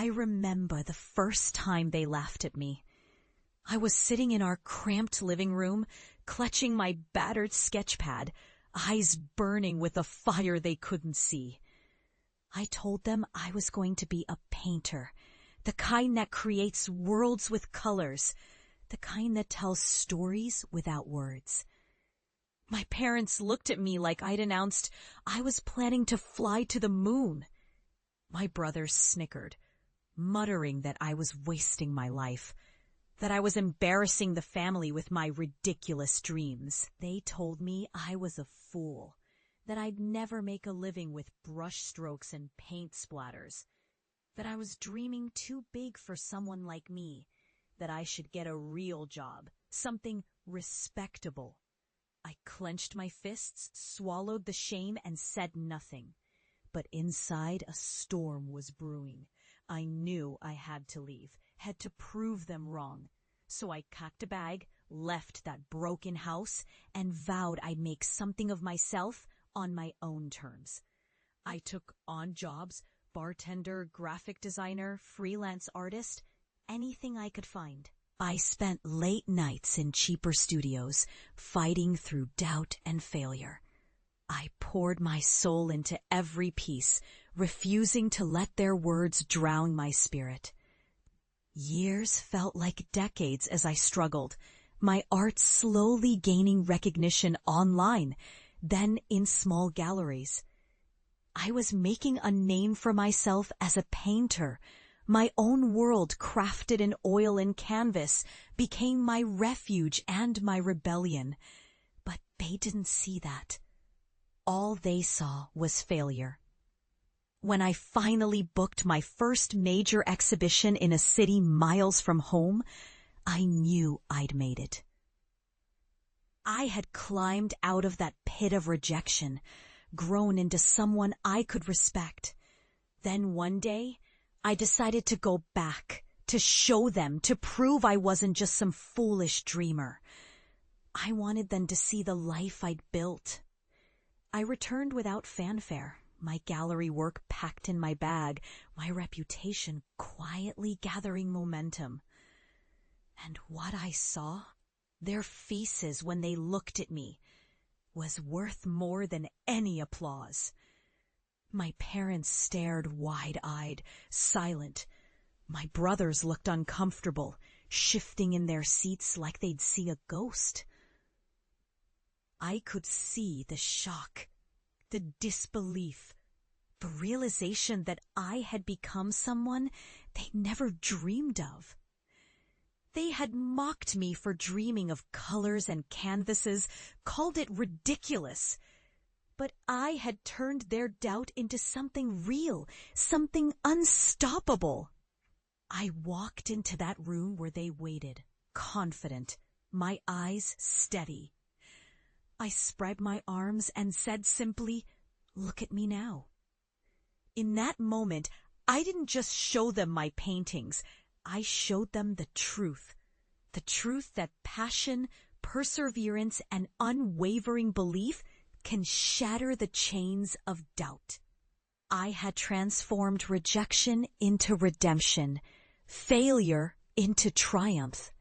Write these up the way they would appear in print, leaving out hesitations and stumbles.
I remember the first time they laughed at me. I was sitting in our cramped living room, clutching my battered sketch pad, eyes burning with a fire they couldn't see. I told them I was going to be a painter, the kind that creates worlds with colors, the kind that tells stories without words. My parents looked at me like I'd announced I was planning to fly to the moon. My brothers snickered, muttering that I was wasting my life, that I was embarrassing the family with my ridiculous dreams. They told me I was a fool, that I'd never make a living with brushstrokes and paint splatters, that I was dreaming too big for someone like me, that I should get a real job, something respectable. I clenched my fists, swallowed the shame, and said nothing. But inside a storm was brewing. I knew I had to leave, had to prove them wrong. So I packed a bag, left that broken house, and vowed I'd make something of myself on my own terms. I took on jobs, bartender, graphic designer, freelance artist, anything I could find. I spent late nights in cheaper studios, fighting through doubt and failure. I poured my soul into every piece, refusing to let their words drown my spirit. Years felt like decades as I struggled, my art slowly gaining recognition online, then in small galleries. I was making a name for myself as a painter. My own world, crafted in oil and canvas, became my refuge and my rebellion. But they didn't see that. All they saw was failure. When I finally booked my first major exhibition in a city miles from home, I knew I'd made it. I had climbed out of that pit of rejection, grown into someone I could respect. Then one day, I decided to go back, to show them, to prove I wasn't just some foolish dreamer. I wanted them to see the life I'd built. I returned without fanfare, my gallery work packed in my bag, my reputation quietly gathering momentum. And what I saw, their faces when they looked at me, was worth more than any applause. My parents stared wide-eyed, silent. My brothers looked uncomfortable, shifting in their seats like they'd see a ghost. I could see the shock, the disbelief, the realization that I had become someone they never dreamed of. They had mocked me for dreaming of colors and canvases, called it ridiculous. But I had turned their doubt into something real, something unstoppable. I walked into that room where they waited, confident, my eyes steady. I spread my arms and said simply, "Look at me now." In that moment, I didn't just show them my paintings. I showed them the truth that passion, perseverance, and unwavering belief can shatter the chains of doubt. I had transformed rejection into redemption, failure into triumph.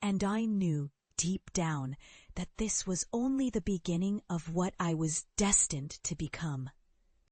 And I knew deep down that this was only the beginning of what I was destined to become.